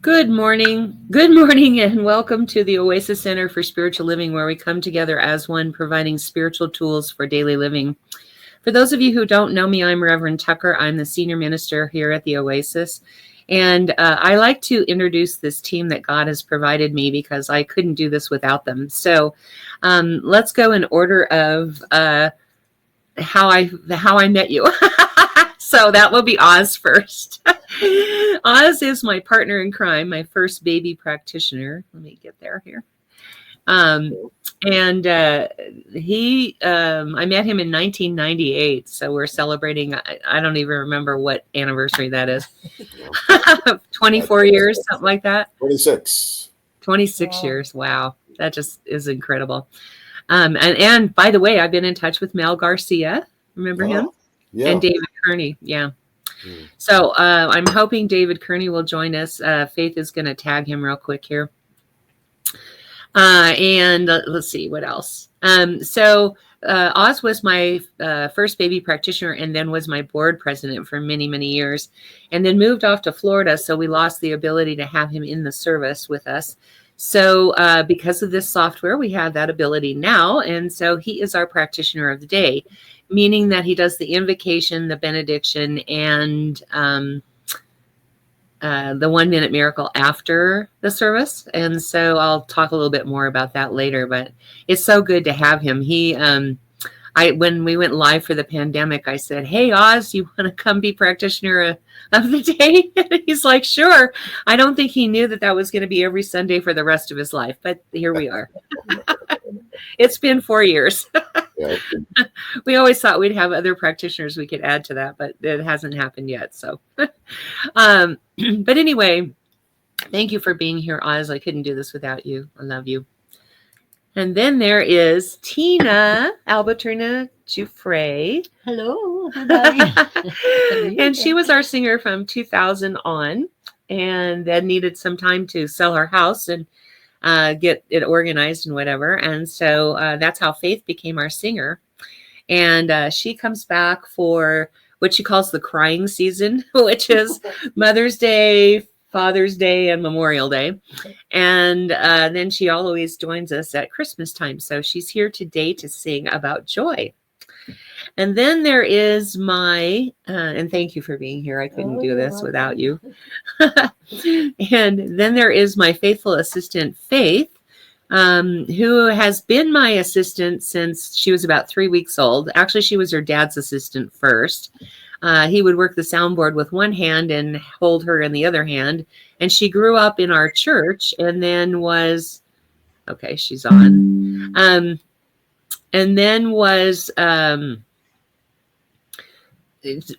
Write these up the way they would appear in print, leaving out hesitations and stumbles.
Good morning. Good morning, and welcome to the Oasis Center for Spiritual Living, where we come together as one, providing spiritual tools for daily living. For those of you who don't know me, I'm Reverend Tucker. I'm the senior minister here at the Oasis. And I like to introduce this team that God has provided me because I couldn't do this without them. So let's go in order of how I met you. So that will be Oz first. Oz is my partner in crime, my first baby practitioner. Let me get there here. And I met him in 1998. So we're celebrating, I don't even remember what anniversary that is. 24 years, something like that. 26. 26 years. Wow. That just is incredible. And by the way, I've been in touch with Mel Garcia. Remember him? Yeah. And David Kearney. Yeah. So I'm hoping David Kearney will join us. Faith is going to tag him real quick here. And let's see what else. So Oz was my first baby practitioner and then was my board president for many, many years, and then moved off to Florida. So we lost the ability to have him in the service with us. So because of this software, we have that ability now. And so he is our practitioner of the day, meaning that he does the invocation, the benediction, and the 1 minute miracle after the service. And so I'll talk a little bit more about that later, but it's so good to have him. When we went live for the pandemic, I said, "Hey, Oz, you want to come be practitioner of the day?" And he's like, "Sure." I don't think he knew that was going to be every Sunday for the rest of his life, but here we are. It's been 4 years. Yeah. We always thought we'd have other practitioners we could add to that, but it hasn't happened yet. So, but anyway, thank you for being here, Oz. I couldn't do this without you. I love you. And then there is Tina Albertina Giuffre. Hello. And she was our singer from 2000 on, and then needed some time to sell her house and get it organized and whatever. And so that's how Faith became our singer. And she comes back for what she calls the crying season, which is Mother's Day, Father's Day, and Memorial Day. And then she always joins us at Christmas time. So she's here today to sing about joy. And then there is and thank you for being here. I couldn't do this without you. And then there is my faithful assistant, Faith, who has been my assistant since she was about 3 weeks old. Actually, she was her dad's assistant first. He would work the soundboard with one hand and hold her in the other hand. And she grew up in our church and then she's on. And then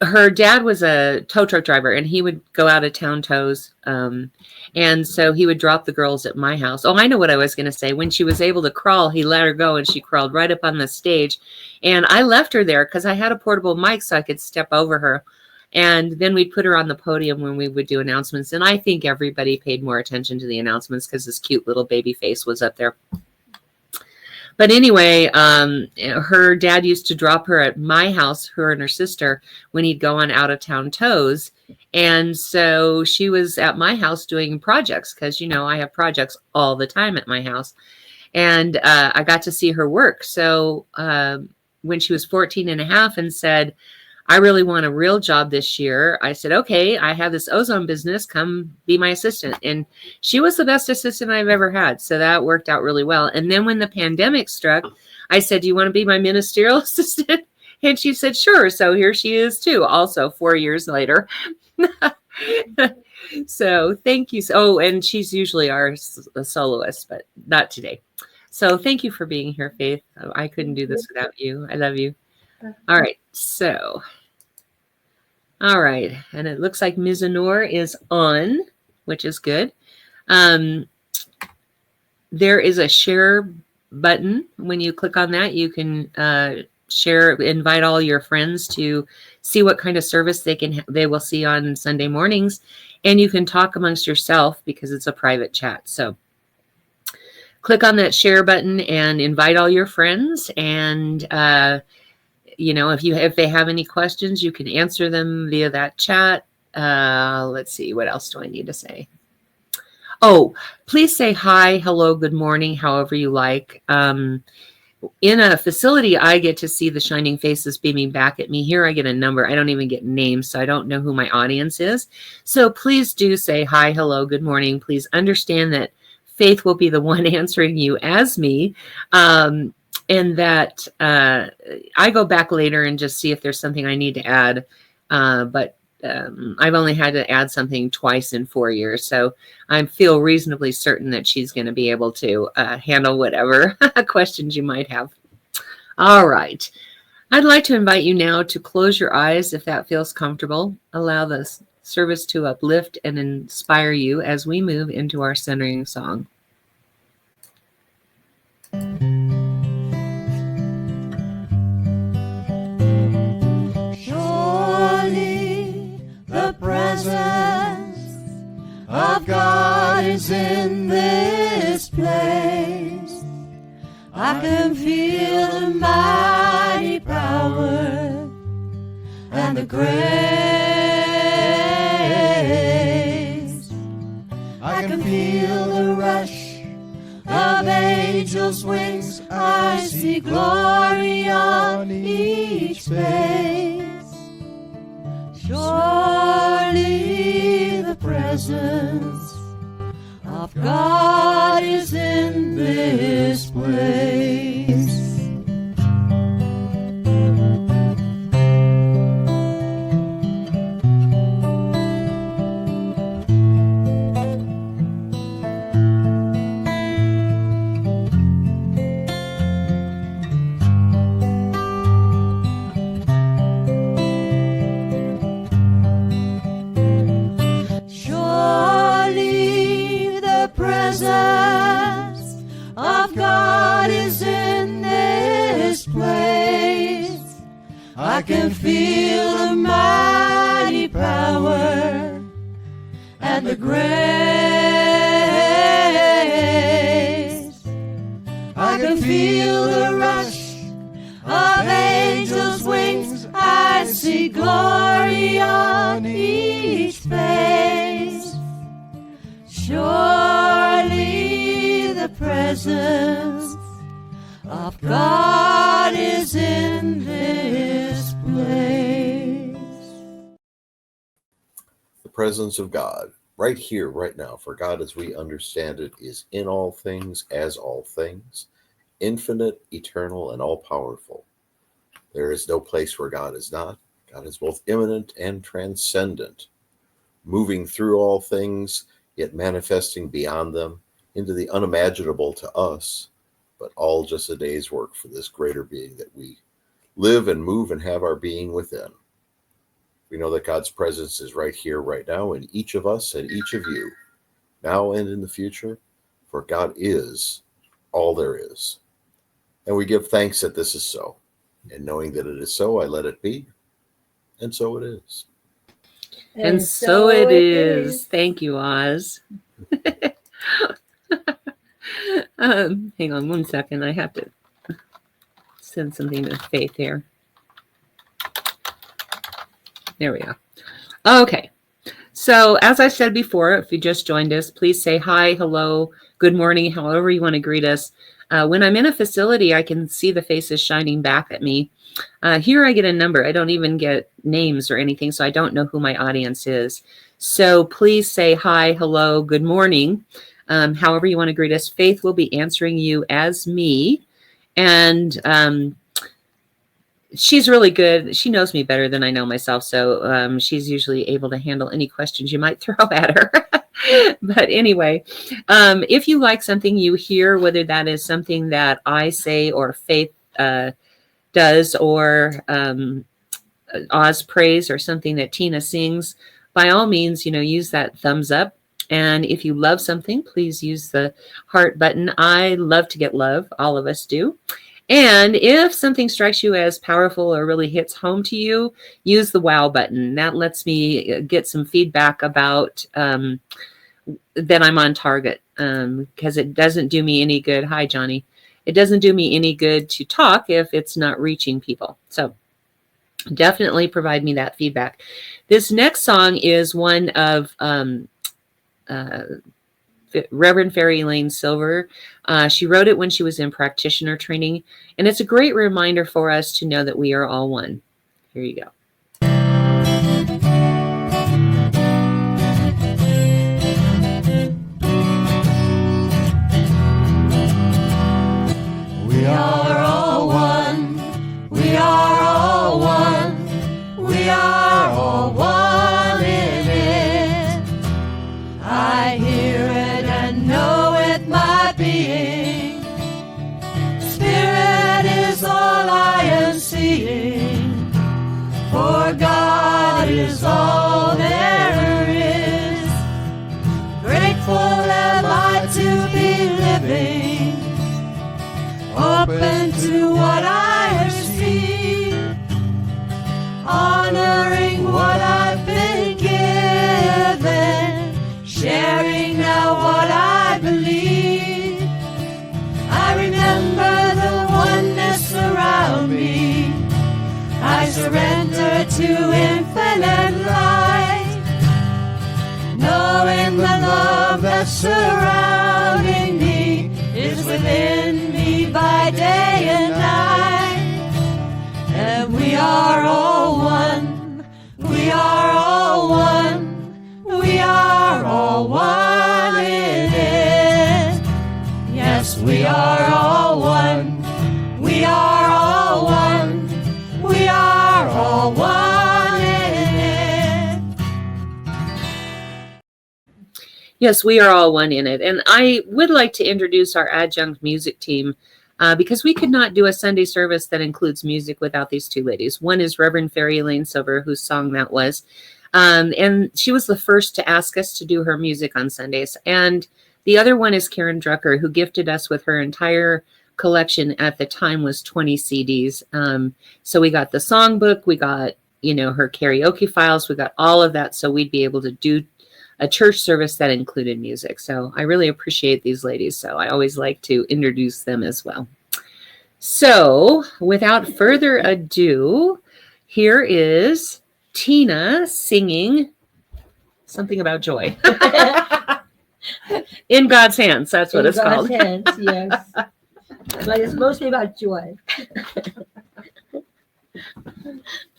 her dad was a tow truck driver, and he would go out of town tows. And so he would drop the girls at my house. Oh, I know what I was going to say. When she was able to crawl, he let her go, and she crawled right up on the stage. And I left her there because I had a portable mic so I could step over her. And then we'd put her on the podium when we would do announcements. And I think everybody paid more attention to the announcements because this cute little baby face was up there. But anyway, her dad used to drop her at my house, her and her sister, when he'd go on out-of-town tows. And so she was at my house doing projects because, I have projects all the time at my house. And I got to see her work. So when she was 14 and a half and said, "I really want a real job this year," I said, "Okay, I have this ozone business. Come be my assistant." And she was the best assistant I've ever had. So that worked out really well. And then when the pandemic struck, I said, "Do you want to be my ministerial assistant?" And she said, "Sure." So here she is too, also 4 years later. So thank you. Oh, and she's usually our soloist, but not today. So thank you for being here, Faith. I couldn't do this without you. I love you. All right. So, all right. And it looks like Ms. Honor is on, which is good. There is a share button. When you click on that, you can invite all your friends to see what kind of service they will see on Sunday mornings. And you can talk amongst yourself because it's a private chat. So click on that share button and invite all your friends. And if they have any questions, you can answer them via that chat. Let's see, what else do I need to say? Oh, please say hi, hello, good morning, however you like. In a facility, I get to see the shining faces beaming back at me. Here I get a number. I don't even get names, so I don't know who my audience is. So please do say hi, hello, good morning. Please understand that Faith will be the one answering you as me. And that I go back later and just see if there's something I need to add. But I've only had to add something twice in 4 years. So I feel reasonably certain that she's going to be able to handle whatever questions you might have. All right. I'd like to invite you now to close your eyes if that feels comfortable. Allow the service to uplift and inspire you as we move into our centering song. Surely the presence of God is in this place. I can feel the mighty power and the grace. I can feel the rush of angels' wings. I see glory on each face. Surely the presence of God is in this place. Surely the presence of God is in this place. I can feel the mighty power and the grace. I can feel the rush of angels' wings. I see glory on each face. Surely the presence of God is in this place. The presence of God, right here, right now, for God as we understand it is in all things, as all things, infinite, eternal, and all-powerful. There is no place where God is not. God is both immanent and transcendent, moving through all things, yet manifesting beyond them into the unimaginable to us, but all just a day's work for this greater being that we live and move and have our being within. We know that God's presence is right here, right now, in each of us and each of you, now and in the future, for God is all there is. And we give thanks that this is so. And knowing that it is so, I let it be. And so it is. And so it is. Thank you, Oz. Hang on 1 second. I have to send something to Faith here. There we go. Okay. So as I said before, if you just joined us, please say hi, hello, good morning, however you want to greet us. When I'm in a facility, I can see the faces shining back at me. Here I get a number. I don't even get names or anything, so I don't know who my audience is. So please say hi, hello, good morning. However you want to greet us. Faith will be answering you as me. And she's really good. She knows me better than I know myself. So she's usually able to handle any questions you might throw at her. But anyway, if you like something you hear, whether that is something that I say or Faith does, or Oz prays, or something that Tina sings, by all means, use that thumbs up. And if you love something, please use the heart button. I love to get love. All of us do. And if something strikes you as powerful or really hits home to you, use the wow button. That lets me get some feedback about that I'm on target, because it doesn't do me any good. Hi, Johnny. It doesn't do me any good to talk if it's not reaching people. So definitely provide me that feedback. This next song is one of Reverend Fairy Elaine Silver. She wrote it when she was in practitioner training, and it's a great reminder for us to know that we are all one. Here you go. We are all one. We are all one. We are all one in it. I hear it and know it, my being. Spirit is all I am seeing. For God is all there is. Grateful am I to be living, open to what I receive, honoring what I've been given, sharing now what I believe. I remember the oneness around me. I surrender to infinite light, knowing the love that's surrounding me is within me by day and night. And we are all one. We are all one. We are all one in it. Yes, we are all one. We are all one. We are all one in it. Yes, we are all one in it. And I would like to introduce our adjunct music team because we could not do a Sunday service that includes music without these two ladies. One is Reverend Fairy Elaine Silver, whose song that was. And she was the first to ask us to do her music on Sundays. And the other one is Karen Drucker, who gifted us with her entire collection at the time was 20 CDs. So we got the songbook, we got, her karaoke files, we got all of that. So we'd be able to do a church service that included music. So I really appreciate these ladies. So I always like to introduce them as well. So without further ado, here is Tina singing something about joy. In God's hands, that's what it's called. In God's hands, yes. But it's mostly about joy.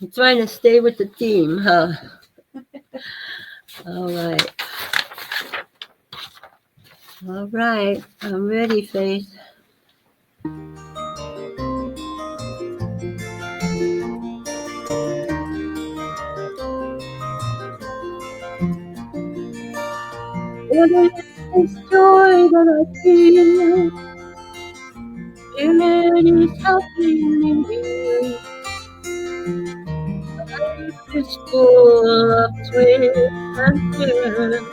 I'm trying to stay with the theme, huh? All right. All right. I'm ready, Faith. It is joy that I feel. Spirit is helping me. Life is full of twists and turns.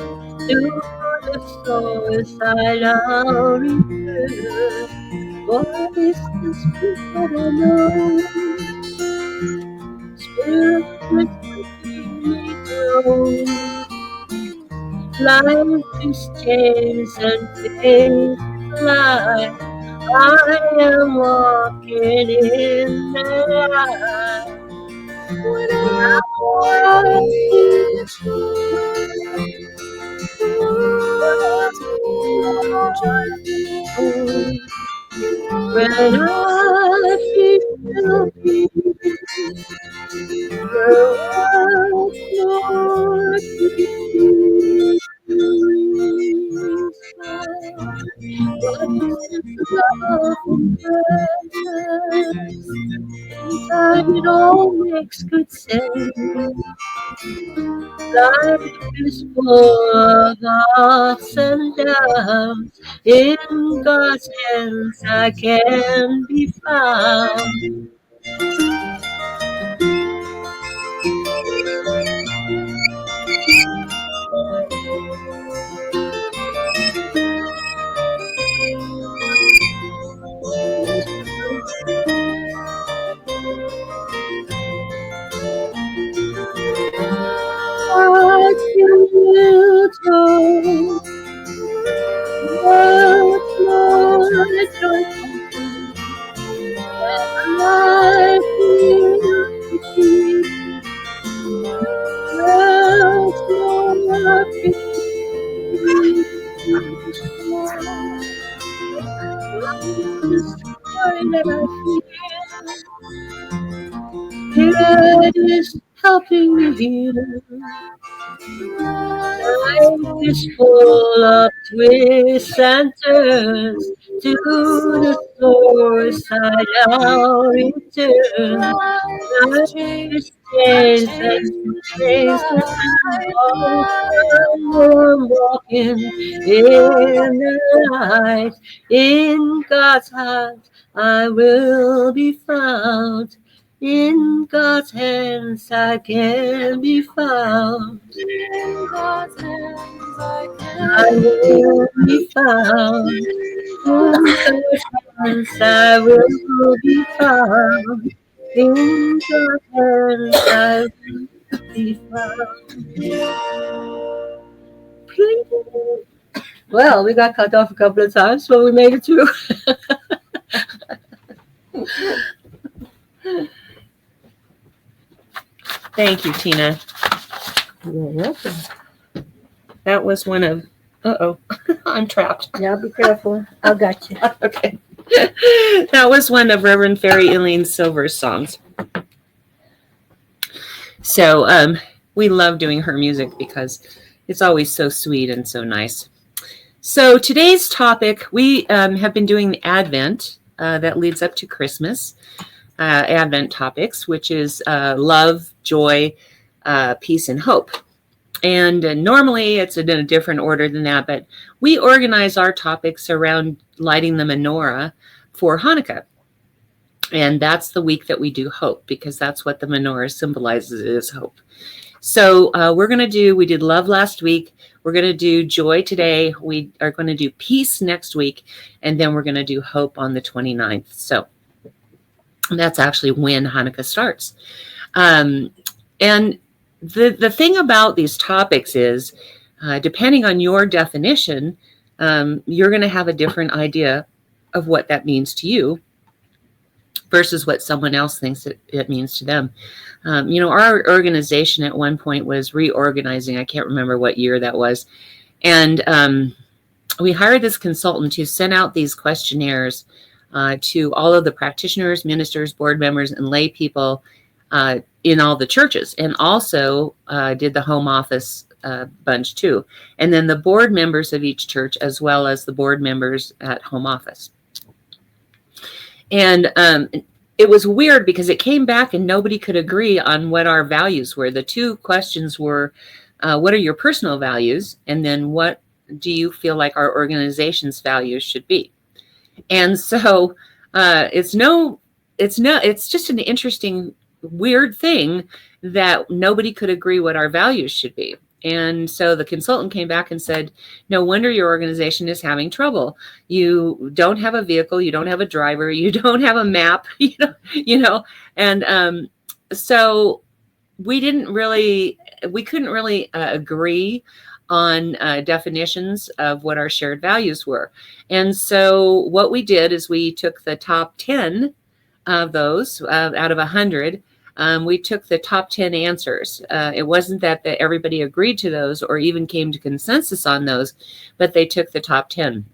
Through the stars I long return. What is the spirit that I know? Spirit is making me grow. Life is changed and faith life. I am walking in the light. When I walk in joy, when I feel peace, what more peace? What is love and presence? Inside it all makes good sense. Life is full of ups and downs. In God's hands I can be found. What you will do, what more joyful when life It is helping me heal. Life is full of twists and turns to the source I now return. Life is chains and chains and all I'm walking in the light. In God's heart I will be found. In God's hands I can be found. In God's hands I will be found. In God's hands I will be found. In God's hands I will be found. Well, we got cut off a couple of times, but we made it through. Thank you, Tina. You're welcome. That was one of, I'm trapped. Now be careful. I got you. Okay. That was one of Reverend Ferry Eileen Silver's songs. So we love doing her music because it's always so sweet and so nice. So today's topic, we have been doing the Advent that leads up to Christmas. Advent topics, which is love, joy, peace, and hope. And normally it's in a different order than that, but we organize our topics around lighting the menorah for Hanukkah. And that's the week that we do hope, because that's what the menorah symbolizes, is hope. So we did love last week. We're going to do joy today. We are going to do peace next week. And then we're going to do hope on the 29th. So that's actually when Hanukkah starts. And the thing about these topics is, depending on your definition, you're going to have a different idea of what that means to you versus what someone else thinks it means to them. Our organization at one point was reorganizing. I can't remember what year that was. And we hired this consultant who sent out these questionnaires to all of the practitioners, ministers, board members, and lay people in all the churches, and also did the home office bunch too. And then the board members of each church, as well as the board members at home office. And it was weird because it came back and nobody could agree on what our values were. The two questions were, what are your personal values? And then what do you feel like our organization's values should be? And so it's just an interesting, weird thing that nobody could agree what our values should be. And so the consultant came back and said, no wonder your organization is having trouble. You don't have a vehicle, you don't have a driver, you don't have a map, and so we couldn't really agree on definitions of what our shared values were. And so what we did is we took the top 10 of those out of 100. We took the top 10 answers. It wasn't that everybody agreed to those or even came to consensus on those, but they took the top 10.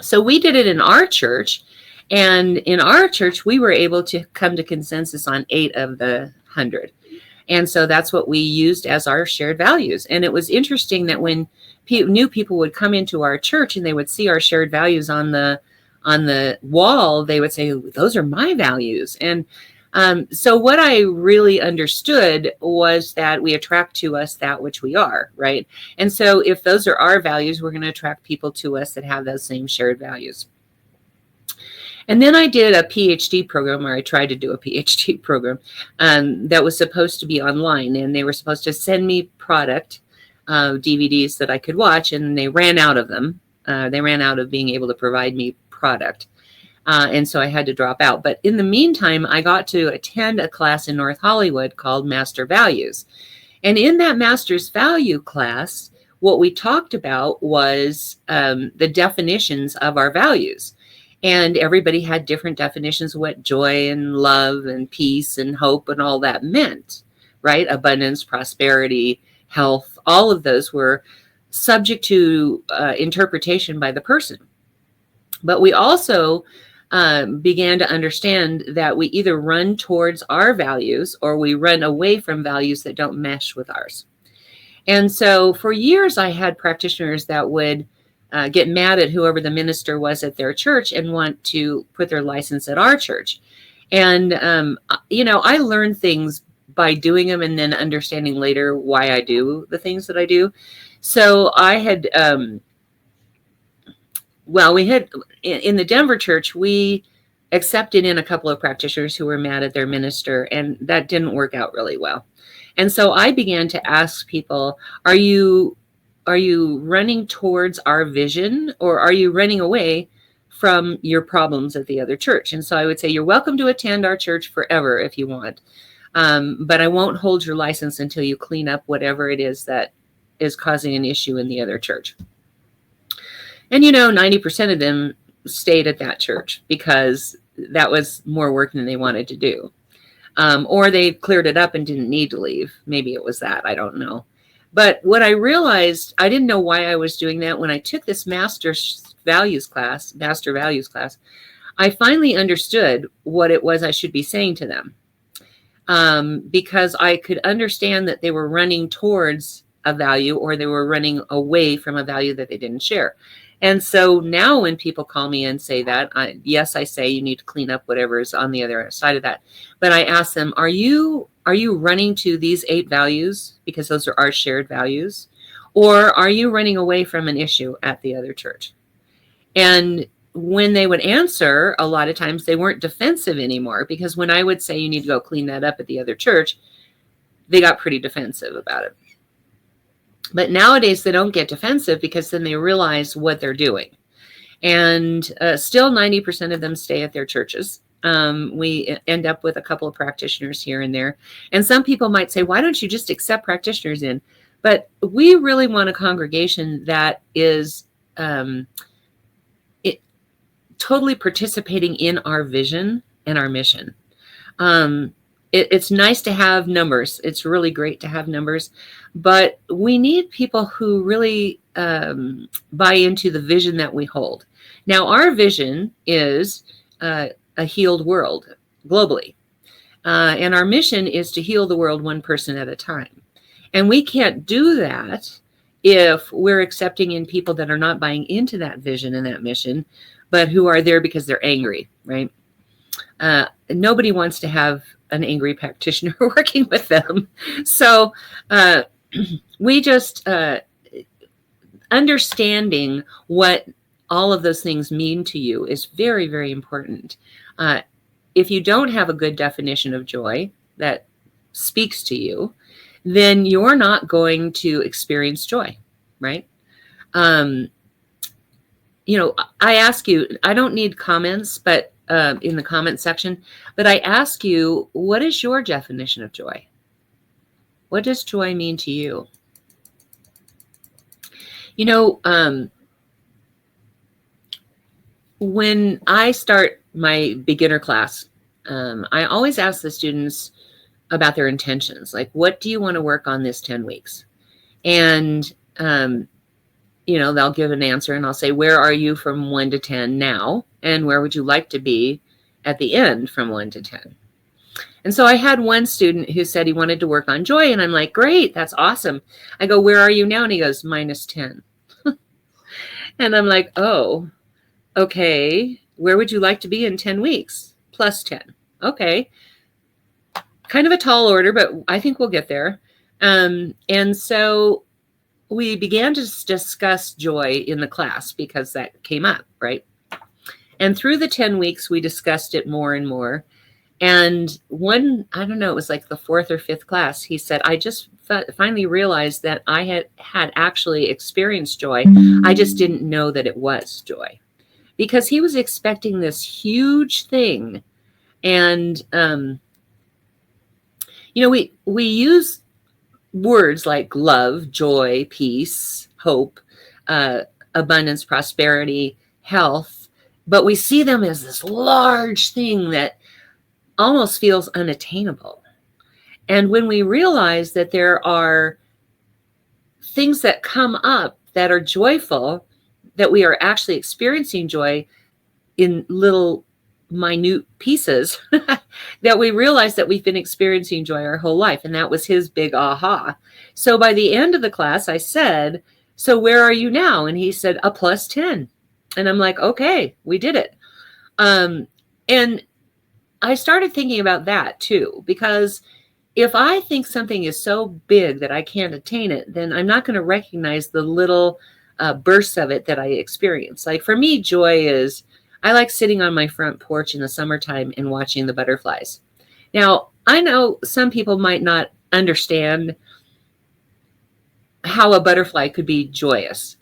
So we did it in our church, and in our church, we were able to come to consensus on 8 of the 100. And so that's what we used as our shared values. And it was interesting that when new people would come into our church and they would see our shared values on the wall, they would say, those are my values. And so what I really understood was that we attract to us that which we are, right? And so if those are our values, we're going to attract people to us that have those same shared values. And then I did a PhD program, or I tried to do a PhD program that was supposed to be online, and they were supposed to send me product DVDs that I could watch, and they ran out of them. They ran out of being able to provide me product. And so I had to drop out. But in the meantime, I got to attend a class in North Hollywood called Master Values. And in that Master's Value class, what we talked about was the definitions of our values. And everybody had different definitions of what joy and love and peace and hope and all that meant, right? Abundance, prosperity, health, all of those were subject to interpretation by the person. But we also began to understand that we either run towards our values or we run away from values that don't mesh with ours. And so for years, I had practitioners that would get mad at whoever the minister was at their church and want to put their license at our church. And, I learned things by doing them and then understanding later why I do the things that I do. So I had, we had in the Denver church, we accepted in a couple of practitioners who were mad at their minister, and that didn't work out really well. And so I began to ask people, are you running towards our vision, or are you running away from your problems at the other church? And so I would say, you're welcome to attend our church forever if you want. But I won't hold your license until you clean up whatever it is that is causing an issue in the other church. And 90% of them stayed at that church because that was more work than they wanted to do. Or they cleared it up and didn't need to leave. Maybe it was that, I don't know. But what I realized, I didn't know why I was doing that. When I took this master values class, I finally understood what it was I should be saying to them. Because I could understand that they were running towards a value or they were running away from a value that they didn't share. And so now when people call me and say that, yes, I say you need to clean up whatever is on the other side of that. But I ask them, are you running to these 8 values because those are our shared values? Or are you running away from an issue at the other church? And when they would answer, a lot of times they weren't defensive anymore, because when I would say you need to go clean that up at the other church, they got pretty defensive about it. But nowadays they don't get defensive because then they realize what they're doing. And still 90% of them stay at their churches. We end up with a couple of practitioners here and there. And some people might say, why don't you just accept practitioners in? But we really want a congregation that is totally participating in our vision and our mission. It's nice to have numbers. It's really great to have numbers, but we need people who really buy into the vision that we hold. Now, our vision is a healed world globally, and our mission is to heal the world one person at a time. And we can't do that if we're accepting in people that are not buying into that vision and that mission, but who are there because they're angry, right? Nobody wants to have an angry practitioner working with them. So we just understanding what all of those things mean to you is very, very important. If you don't have a good definition of joy that speaks to you, then you're not going to experience joy, right? I ask you, I don't need comments, but in the comment section, but I ask you, what is your definition of joy? What does joy mean to you? When I start my beginner class, I always ask the students about their intentions. Like, what do you want to work on this 10 weeks? And, they'll give an answer and I'll say, where are you from 1 to 10 now? And where would you like to be at the end from 1 to 10? And so I had one student who said he wanted to work on joy. And I'm like, great, that's awesome. I go, where are you now? And he goes, -10. And I'm like, oh, okay. Where would you like to be in 10 weeks? +10. Okay. Kind of a tall order, but I think we'll get there. And so we began to discuss joy in the class because that came up, right? And through the 10 weeks, we discussed it more and more. And I don't know, it was like the 4th or 5th class, he said, I just finally realized that I had actually experienced joy. I just didn't know that it was joy. Because he was expecting this huge thing. And, we use words like love, joy, peace, hope, abundance, prosperity, health, but we see them as this large thing that almost feels unattainable. And when we realize that there are things that come up that are joyful, that we are actually experiencing joy in little minute pieces, that we realize that we've been experiencing joy our whole life. And that was his big aha. So by the end of the class, I said, so where are you now? And he said, a +10. And I'm like, okay, we did it. And I started thinking about that too, because if I think something is so big that I can't attain it, then I'm not going to recognize the little bursts of it that I experience. Like for me, joy is, I like sitting on my front porch in the summertime and watching the butterflies. Now, I know some people might not understand how a butterfly could be joyous.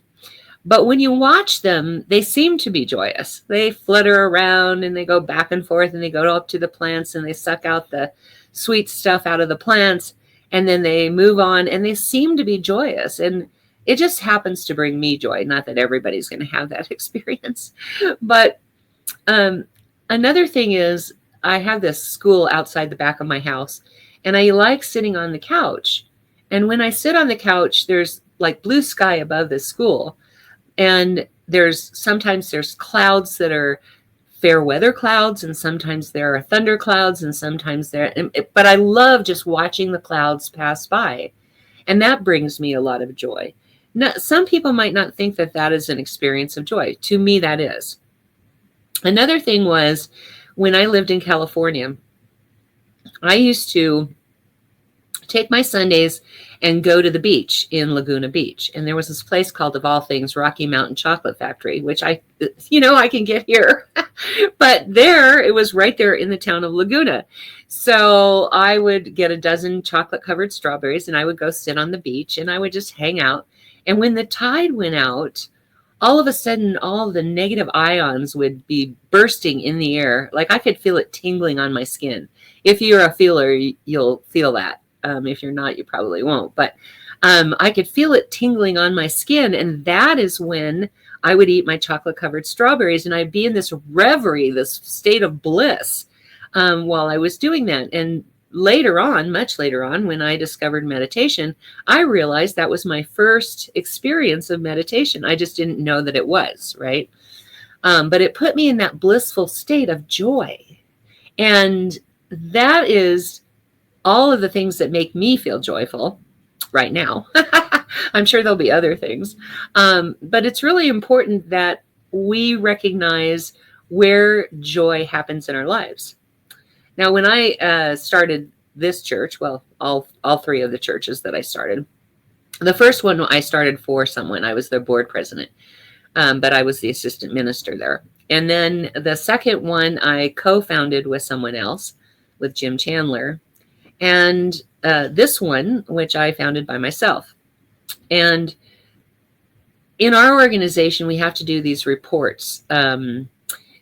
But when you watch them, they seem to be joyous. They flutter around and they go back and forth and they go up to the plants and they suck out the sweet stuff out of the plants. And then they move on and they seem to be joyous. And it just happens to bring me joy. Not that everybody's going to have that experience. But another thing is, I have this school outside the back of my house, and I like sitting on the couch. And when I sit on the couch, there's like blue sky above the school. And sometimes there's clouds that are fair weather clouds, and sometimes there are thunder clouds, and sometimes but I love just watching the clouds pass by. And that brings me a lot of joy. Now, some people might not think that that is an experience of joy. To me, that is. Another thing was, when I lived in California, I used to take my Sundays and go to the beach in Laguna Beach. And there was this place called, of all things, Rocky Mountain Chocolate Factory, which I can get here. But there, it was right there in the town of Laguna. So I would get a dozen chocolate covered strawberries and I would go sit on the beach and I would just hang out. And when the tide went out, all of a sudden, all the negative ions would be bursting in the air. Like I could feel it tingling on my skin. If you're a feeler, you'll feel that. If you're not, you probably won't. But I could feel it tingling on my skin. And that is when I would eat my chocolate covered strawberries. And I'd be in this reverie, this state of bliss while I was doing that. And later on, much later on, when I discovered meditation, I realized that was my first experience of meditation. I just didn't know that it was, right? But it put me in that blissful state of joy. And that is all of the things that make me feel joyful right now. I'm sure there'll be other things. But it's really important that we recognize where joy happens in our lives. Now, when I started this church, well, all three of the churches that I started, the first one I started for someone. I was their board president, but I was the assistant minister there. And then the second one I co-founded with someone else, with Jim Chandler. And this one, which I founded by myself. And in our organization, we have to do these reports.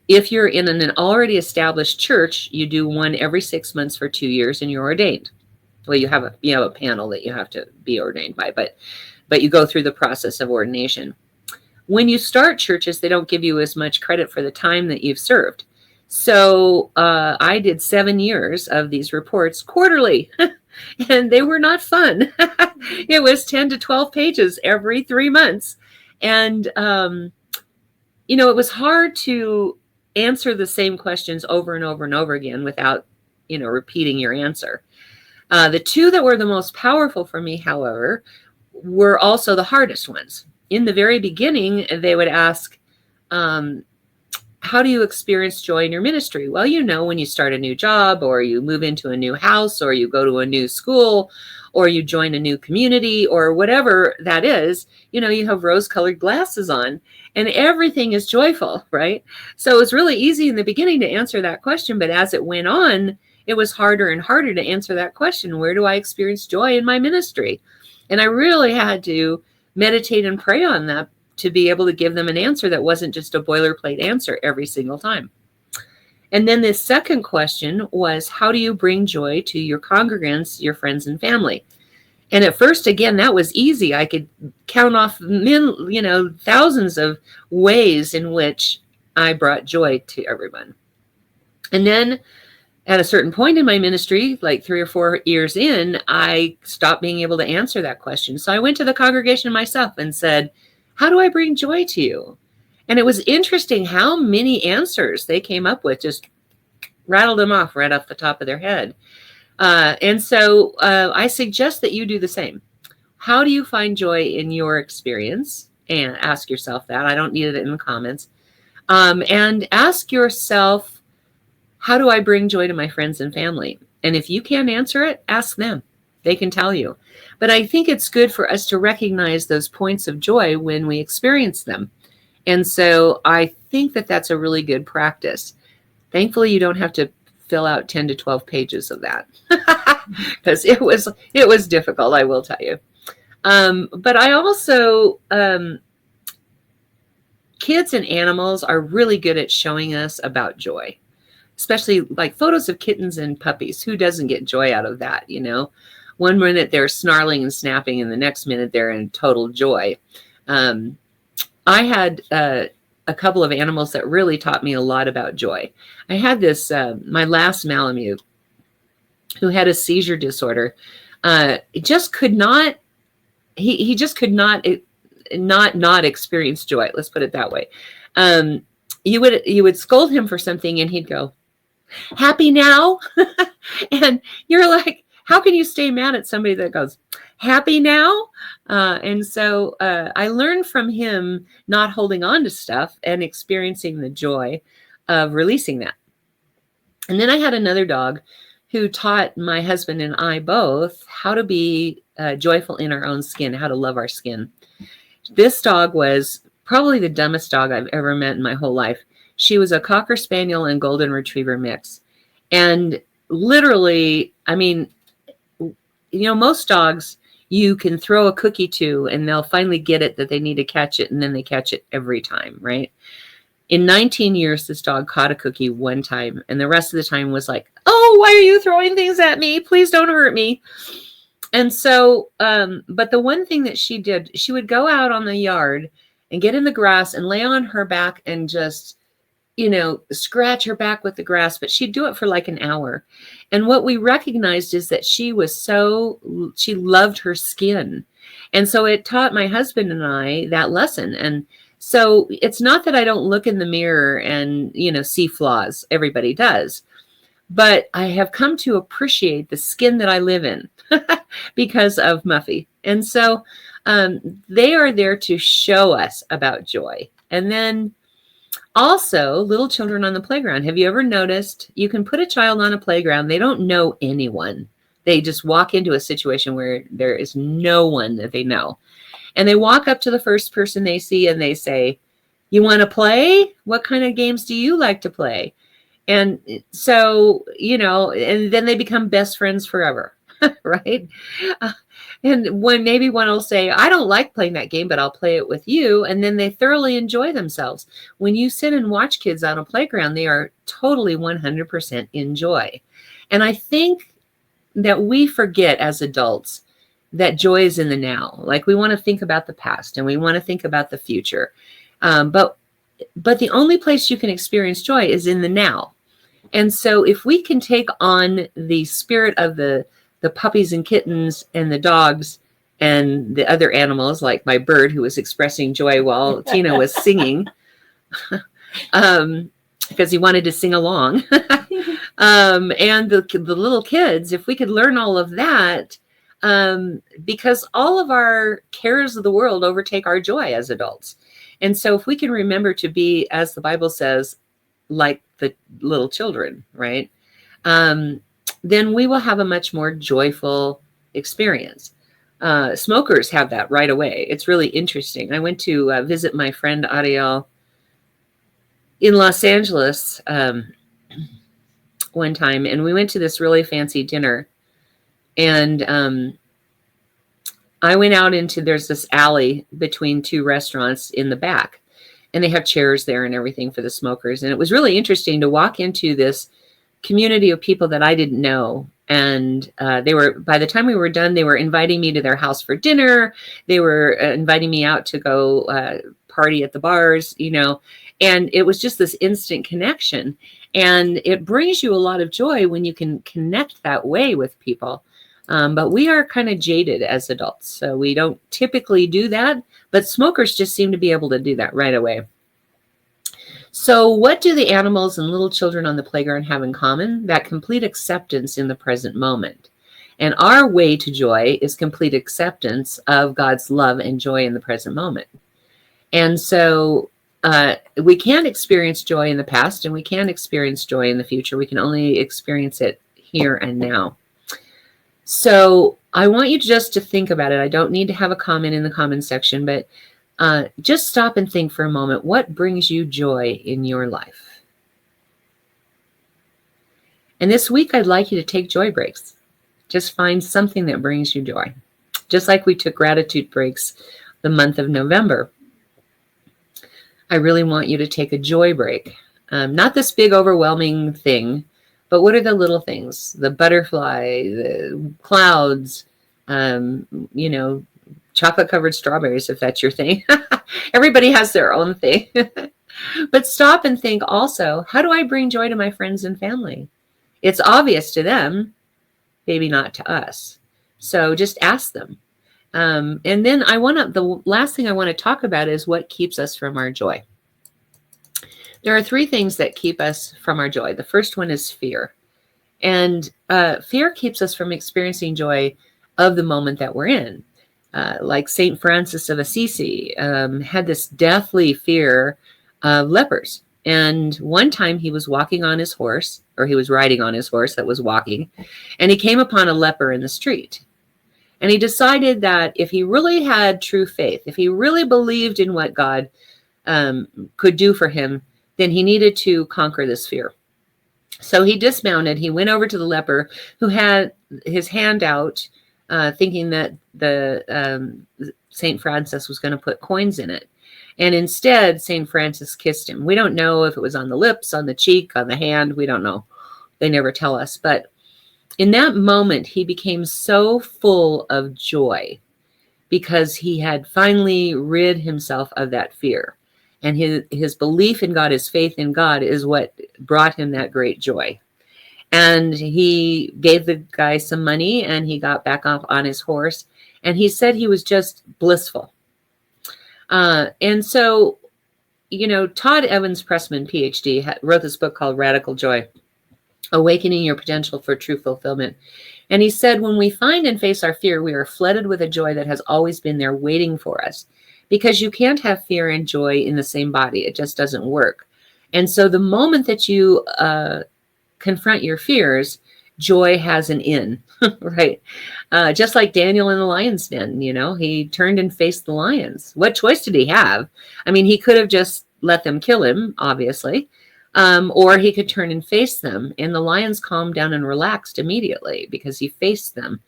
If you're in an already established church, you do one every 6 months for 2 years, and you're ordained. Well, you have a panel that you have to be ordained by, but you go through the process of ordination. When you start churches, they don't give you as much credit for the time that you've served. So I did 7 years of these reports quarterly, and they were not fun. It was 10 to 12 pages every 3 months. And, it was hard to answer the same questions over and over and over again without, repeating your answer. The two that were the most powerful for me, however, were also the hardest ones. In the very beginning, they would ask, how do you experience joy in your ministry? Well, when you start a new job, or you move into a new house, or you go to a new school, or you join a new community, or whatever that is, you have rose-colored glasses on and everything is joyful, right? So it was really easy in the beginning to answer that question, but as it went on, it was harder and harder to answer that question. Where do I experience joy in my ministry? And I really had to meditate and pray on that to be able to give them an answer that wasn't just a boilerplate answer every single time. And then the second question was, how do you bring joy to your congregants, your friends and family? And at first, again, that was easy. I could count off thousands of ways in which I brought joy to everyone. And then at a certain point in my ministry, like 3 or 4 years in, I stopped being able to answer that question. So I went to the congregation myself and said, How do I bring joy to you? And it was interesting how many answers they came up with, just rattled them off right off the top of their head. And so I suggest that you do the same. How do you find joy in your experience? And ask yourself that. I don't need it in the comments. And ask yourself, how do I bring joy to my friends and family? And if you can't answer it, ask them. They can tell you. But I think it's good for us to recognize those points of joy when we experience them. And so I think that that's a really good practice. Thankfully, you don't have to fill out 10 to 12 pages of that because it was difficult, I will tell you. But I also, kids and animals are really good at showing us about joy, especially like photos of kittens and puppies. Who doesn't get joy out of that? You know, one minute they're snarling and snapping and the next minute they're in total joy. I had a couple of animals that really taught me a lot about joy. I had this, my last Malamute, who had a seizure disorder, just could not, he just could not experience joy. Let's put it that way. You would scold him for something and he'd go, "Happy now?" And you're like, how can you stay mad at somebody that goes, "Happy now?" And so I learned from him not holding on to stuff and experiencing the joy of releasing that. And then I had another dog who taught my husband and I both how to be joyful in our own skin, how to love our skin. This dog was probably the dumbest dog I've ever met in my whole life. She was a Cocker Spaniel and Golden Retriever mix. And literally, I mean, you know, most dogs you can throw a cookie to and they'll finally get it that they need to catch it, and then they catch it every time, right? In 19 years, this dog caught a cookie one time, and the rest of the time was like, "Oh, why are you throwing things at me? Please don't hurt me." And so, but the one thing that she did, she would go out on the yard and get in the grass and lay on her back and just, you know, scratch her back with the grass, but she'd do it for like an hour. And what we recognized is that she loved her skin. And so it taught my husband and I that lesson. And so it's not that I don't look in the mirror and, you know, see flaws. Everybody does. But I have come to appreciate the skin that I live in because of Muffy. And so they are there to show us about joy. And then also, little children on the playground. Have you ever noticed you can put a child on a playground? They don't know anyone. They just walk into a situation where there is no one that they know. And they walk up to the first person they see and they say, "You want to play? What kind of games do you like to play?" And so, you know, and then they become best friends forever, right? And when maybe one will say, "I don't like playing that game, but I'll play it with you." And then they thoroughly enjoy themselves. When you sit and watch kids on a playground, they are totally 100% in joy. And I think that we forget as adults that joy is in the now. Like we want to think about the past and we want to think about the future. But the only place you can experience joy is in the now. And so if we can take on the spirit of the puppies and kittens and the dogs and the other animals, like my bird who was expressing joy while Tina was singing, because he wanted to sing along, and the little kids, if we could learn all of that, because all of our cares of the world overtake our joy as adults. And so if we can remember to be, as the Bible says, like the little children, right? Then we will have a much more joyful experience. Smokers have that right away. It's really interesting. I went to visit my friend Ariel in Los Angeles one time, and we went to this really fancy dinner. And I went out into, there's this alley between two restaurants in the back, and they have chairs there and everything for the smokers. And it was really interesting to walk into this community of people that I didn't know. And they were, by the time we were done, they were inviting me to their house for dinner. They were inviting me out to go party at the bars, you know, and it was just this instant connection. And it brings you a lot of joy when you can connect that way with people. But we are kind of jaded as adults, so we don't typically do that. But smokers just seem to be able to do that right away. So what do the animals and little children on the playground have in common? That complete acceptance in the present moment. And our way to joy is complete acceptance of God's love and joy in the present moment. And so we can't experience joy in the past, and we can't experience joy in the future. We can only experience it here and now. So I want you just to think about it. I don't need to have a comment in the comment section, but just stop and think for a moment. What brings you joy in your life? And this week, I'd like you to take joy breaks. Just find something that brings you joy. Just like we took gratitude breaks the month of November. I really want you to take a joy break. Not this big overwhelming thing, but what are the little things? The butterfly, the clouds, chocolate covered strawberries, if that's your thing. Everybody has their own thing. But stop and think also, how do I bring joy to my friends and family? It's obvious to them, maybe not to us. So just ask them. And then the last thing I want to talk about is what keeps us from our joy. There are three things that keep us from our joy. The first one is fear. And fear keeps us from experiencing joy of the moment that we're in. Like St. Francis of Assisi had this deathly fear of lepers. And one time he was walking on his horse, or he was riding on his horse that was walking, and he came upon a leper in the street. And he decided that if he really had true faith, if he really believed in what God could do for him, then he needed to conquer this fear. So he dismounted. He went over to the leper who had his hand out, thinking that the St. Francis was going to put coins in it. And instead, St. Francis kissed him. We don't know if it was on the lips, on the cheek, on the hand. We don't know. They never tell us. But in that moment, he became so full of joy because he had finally rid himself of that fear. And his belief in God, his faith in God is what brought him that great joy. And he gave the guy some money and he got back up on his horse. And he said he was just blissful. And so, Todd Evans Pressman, PhD, wrote this book called Radical Joy, Awakening Your Potential for True Fulfillment. And he said, when we find and face our fear, we are flooded with a joy that has always been there waiting for us. Because you can't have fear and joy in the same body. It just doesn't work. And so the moment that you confront your fears, joy has an in, right? Just like Daniel in the lion's den, he turned and faced the lions. What choice did he have? I mean, he could have just let them kill him, obviously, or he could turn and face them. And the lions calmed down and relaxed immediately because he faced them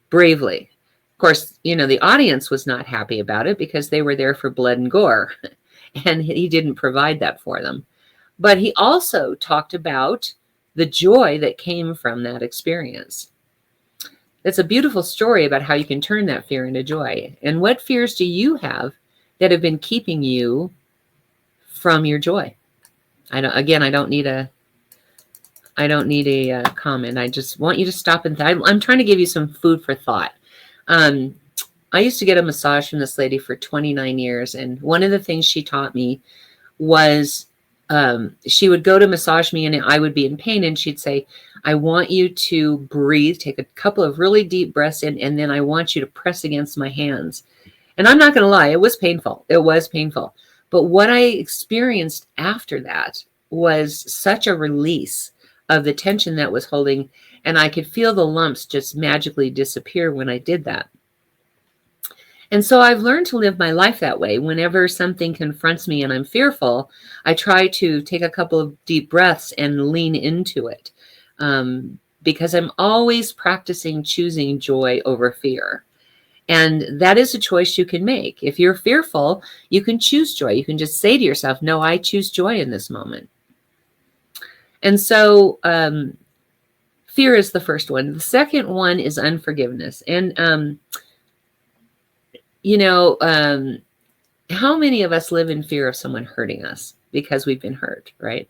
bravely. Of course, the audience was not happy about it because they were there for blood and gore, and he didn't provide that for them. But he also talked about the joy that came from that experience. It's a beautiful story about how you can turn that fear into joy. And what fears do you have that have been keeping you from your joy? I don't need a comment. I just want you to stop and I'm trying to give you some food for thought. I used to get a massage from this lady for 29 years. And one of the things she taught me was she would go to massage me and I would be in pain. And she'd say, I want you to breathe, take a couple of really deep breaths in, and then I want you to press against my hands. And I'm not going to lie, it was painful. It was painful. But what I experienced after that was such a release of the tension that was holding. And I could feel the lumps just magically disappear when I did that. And so I've learned to live my life that way. Whenever something confronts me and I'm fearful, I try to take a couple of deep breaths and lean into it. Because I'm always practicing choosing joy over fear. And that is a choice you can make. If you're fearful, you can choose joy. You can just say to yourself, no, I choose joy in this moment. And so fear is the first one. The second one is unforgiveness. And, how many of us live in fear of someone hurting us because we've been hurt, right?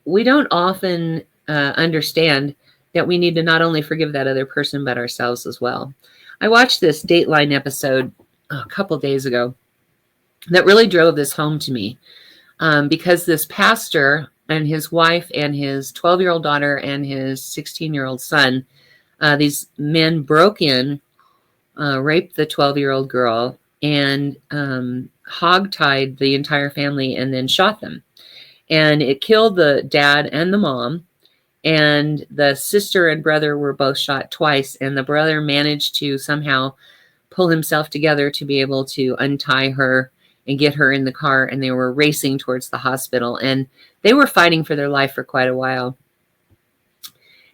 We don't often understand that we need to not only forgive that other person, but ourselves as well. I watched this Dateline episode a couple days ago that really drove this home to me, because this pastor and his wife and his 12-year-old daughter and his 16-year-old son, these men broke in, raped the 12-year-old girl, and hogtied the entire family and then shot them. And it killed the dad and the mom. And the sister and brother were both shot twice. And the brother managed to somehow pull himself together to be able to untie her and get her in the car. And they were racing towards the hospital. And they were fighting for their life for quite a while.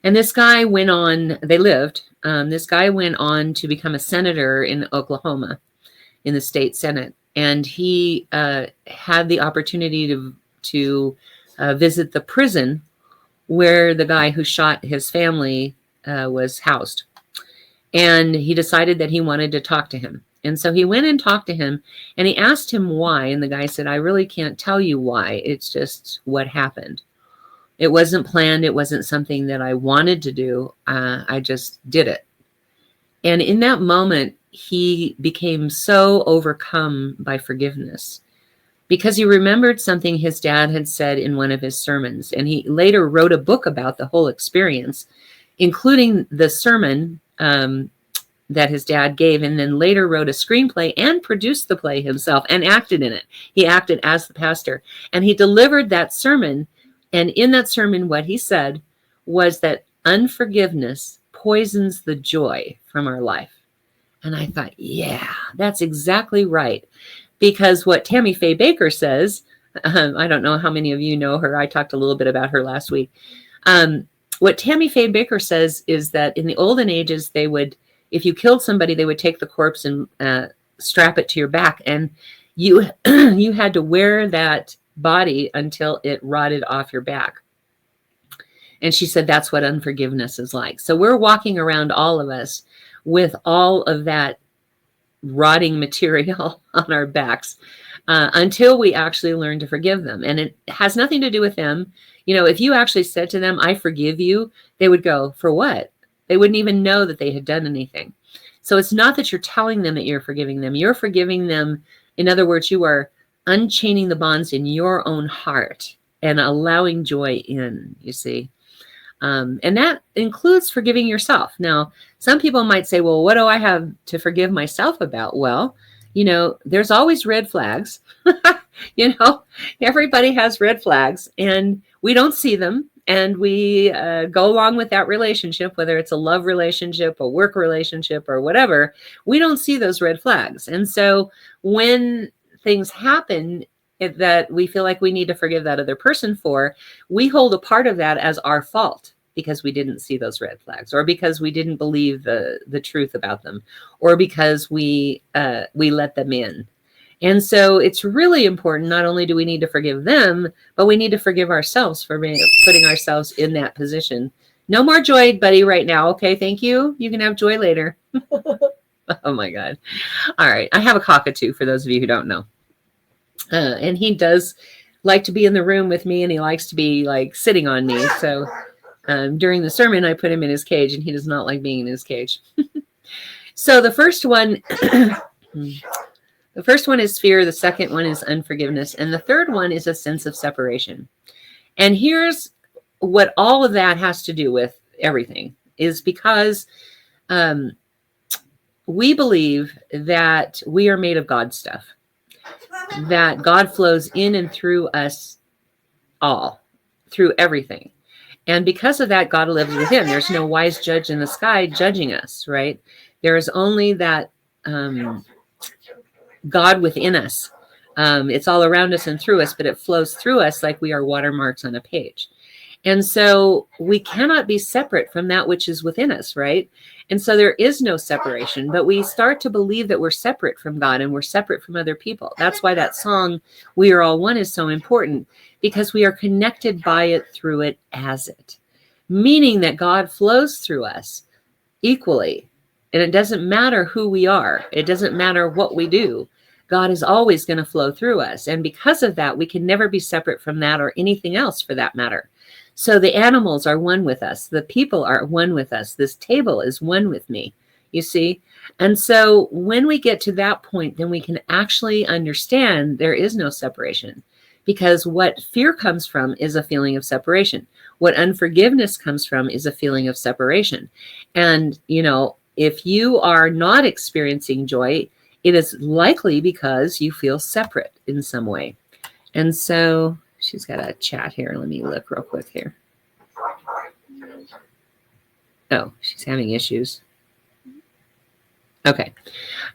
And this guy went on, they lived. This guy went on to become a senator in Oklahoma, in the state Senate. And he had the opportunity to visit the prison where the guy who shot his family was housed. And he decided that he wanted to talk to him. And so he went and talked to him, and he asked him why. And the guy said, I really can't tell you why. It's just what happened. It wasn't planned. It wasn't something that I wanted to do. I just did it. And in that moment, he became so overcome by forgiveness, because he remembered something his dad had said in one of his sermons. And he later wrote a book about the whole experience, including the sermon that his dad gave, and then later wrote a screenplay and produced the play himself and acted in it. He acted as the pastor. And he delivered that sermon. And in that sermon, what he said was that unforgiveness poisons the joy from our life. And I thought, yeah, that's exactly right. Because what Tammy Faye Baker says, I don't know how many of you know her. I talked a little bit about her last week. What Tammy Faye Baker says is that in the olden ages, they would, if you killed somebody, they would take the corpse and strap it to your back. And you you had to wear that body until it rotted off your back. And she said that's what unforgiveness is like. So we're walking around, all of us, with all of that rotting material on our backs until we actually learn to forgive them. And it has nothing to do with them. You know, if you actually said to them, I forgive you, they would go, for what? They wouldn't even know that they had done anything. So it's not that you're telling them that you're forgiving them. You're forgiving them. In other words, you are unchaining the bonds in your own heart and allowing joy in, you see. And that includes forgiving yourself. Now, some people might say, well, what do I have to forgive myself about? Well, you know, there's always red flags. You know, everybody has red flags, and we don't see them. And we go along with that relationship, whether it's a love relationship, a work relationship, or whatever. We don't see those red flags. And so when things happen that we feel like we need to forgive that other person for, we hold a part of that as our fault because we didn't see those red flags, or because we didn't believe the truth about them, or because we let them in. And so it's really important. Not only do we need to forgive them, but we need to forgive ourselves for putting ourselves in that position. No more joy, buddy, right now. Okay, thank you. You can have joy later. Oh my God. All right. I have a cockatoo, for those of you who don't know. And he does like to be in the room with me, and he likes to be like sitting on me. So during the sermon, I put him in his cage, and he does not like being in his cage. So the first one, the first one is fear. The second one is unforgiveness. And the third one is a sense of separation. And here's what all of that has to do with everything, is because we believe that we are made of God's stuff, that God flows in and through us all, through everything. And because of that, God lives within. There's no wise judge in the sky judging us, right? There is only that God within us. It's all around us and through us, but it flows through us like we are watermarks on a page. And so we cannot be separate from that which is within us, right? And so there is no separation, but we start to believe that we're separate from God and we're separate from other people. That's why that song, We Are All One, is so important, because we are connected by it, through it, as it. Meaning that God flows through us equally. And it doesn't matter who we are. It doesn't matter what we do. God is always going to flow through us. And because of that, we can never be separate from that or anything else for that matter. So the animals are one with us. The people are one with us. This table is one with me, you see? And so when we get to that point, then we can actually understand there is no separation, because what fear comes from is a feeling of separation. What unforgiveness comes from is a feeling of separation. And, you know, if you are not experiencing joy, it is likely because you feel separate in some way. And so she's got a chat here. Let me look real quick here. Oh, she's having issues. Okay.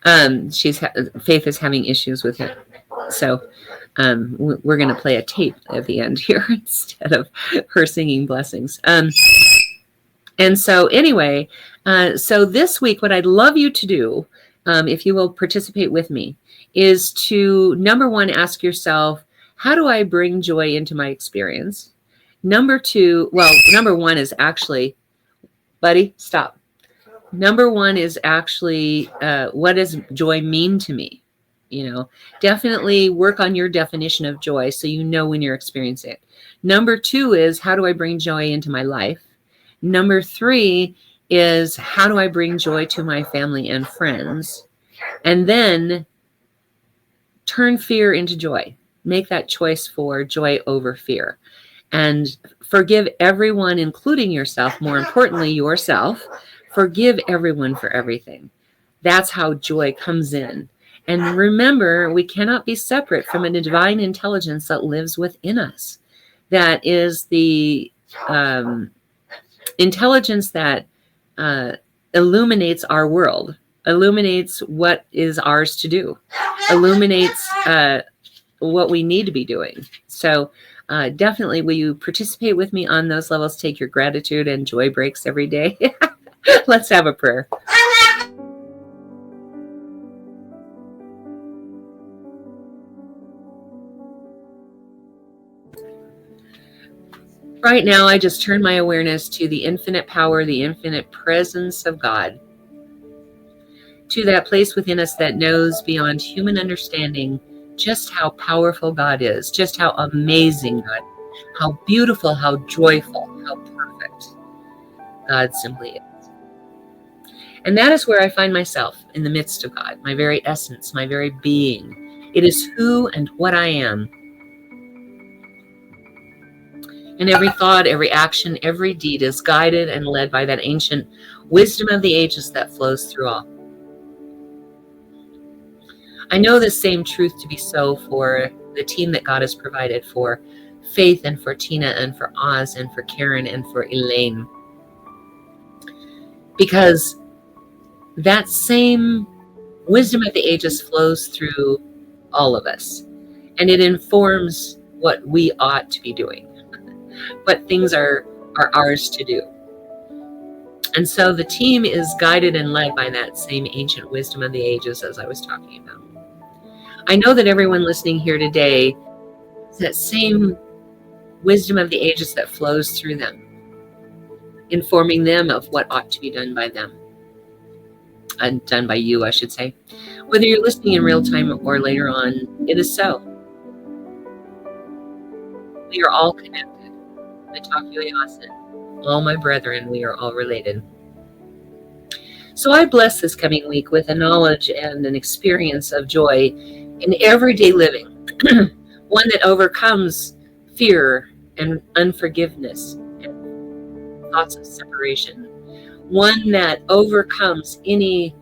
Faith is having issues with it. So we're going to play a tape at the end here instead of her singing blessings. And so anyway, so this week, what I'd love you to do, if you will participate with me, is to, number one, ask yourself, how do I bring joy into my experience? Number two, well, number one is actually, buddy, stop. Number one is actually, what does joy mean to me? You know, definitely work on your definition of joy so you know when you're experiencing it. Number two is, how do I bring joy into my life? Number three is, how do I bring joy to my family and friends? And then turn fear into joy. Make that choice for joy over fear. And forgive everyone, including yourself, more importantly, yourself. Forgive everyone for everything. That's how joy comes in. And remember, we cannot be separate from a divine intelligence that lives within us. That is the intelligence that illuminates our world, illuminates what is ours to do, illuminates what we need to be doing. So definitely, will you participate with me on those levels? Take your gratitude and joy breaks every day. Let's have a prayer. Right now, I just turn my awareness to the infinite power, the infinite presence of God, to that place within us that knows beyond human understanding just how powerful God is, just how amazing God, how beautiful, how joyful, how perfect God simply is. And that is where I find myself, in the midst of God, my very essence, my very being. It is who and what I am. And every thought, every action, every deed is guided and led by that ancient wisdom of the ages that flows through all. I know this same truth to be so for the team that God has provided, for Faith and for Tina and for Oz and for Karen and for Elaine. Because that same wisdom of the ages flows through all of us. And it informs what we ought to be doing, what things are ours to do. And so the team is guided and led by that same ancient wisdom of the ages, as I was talking about. I know that everyone listening here today is that same wisdom of the ages that flows through them, informing them of what ought to be done by them. And done by you, I should say. Whether you're listening in real time or later on, it is so. We are all connected. All my brethren, we are all related. So I bless this coming week with a knowledge and an experience of joy in everyday living, one that overcomes fear and unforgiveness and thoughts of separation, one that overcomes any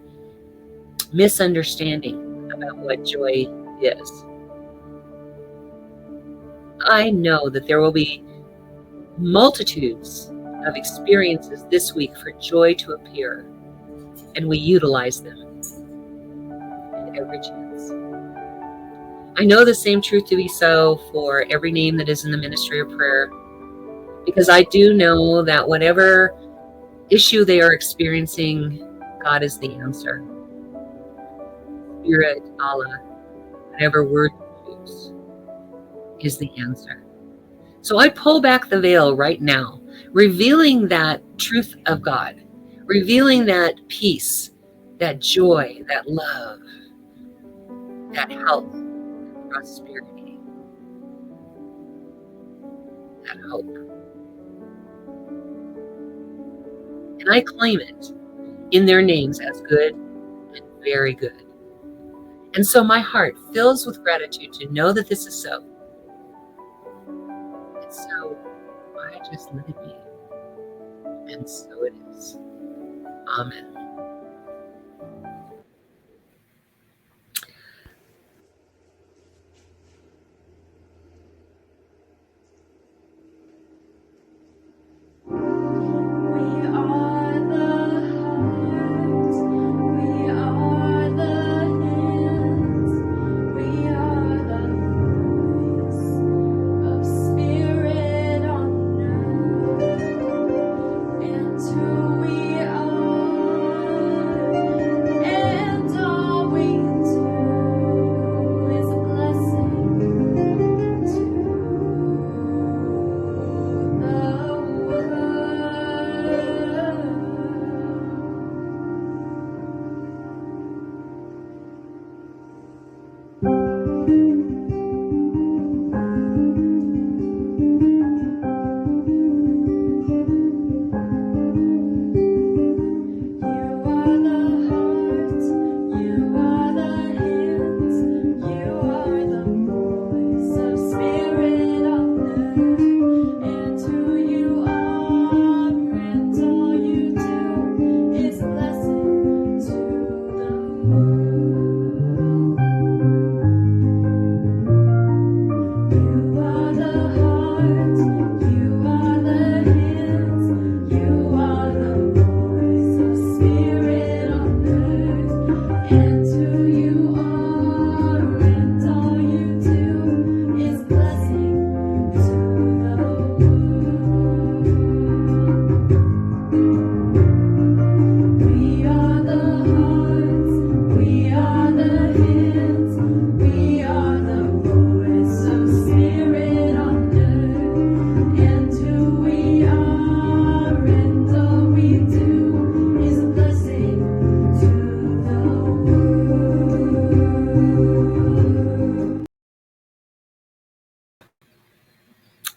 misunderstanding about what joy is. I know that there will be multitudes of experiences this week for joy to appear, and we utilize them at every chance. I know the same truth to be so for every name that is in the ministry of prayer, because I do know that whatever issue they are experiencing, God is the answer. Spirit, Allah, whatever word you use, is the answer. So I pull back the veil right now, revealing that truth of God, revealing that peace, that joy, that love, that health, prosperity, that hope. And I claim it in their names as good and very good. And so my heart fills with gratitude to know that this is so. And so I just let it be. And so it is. Amen.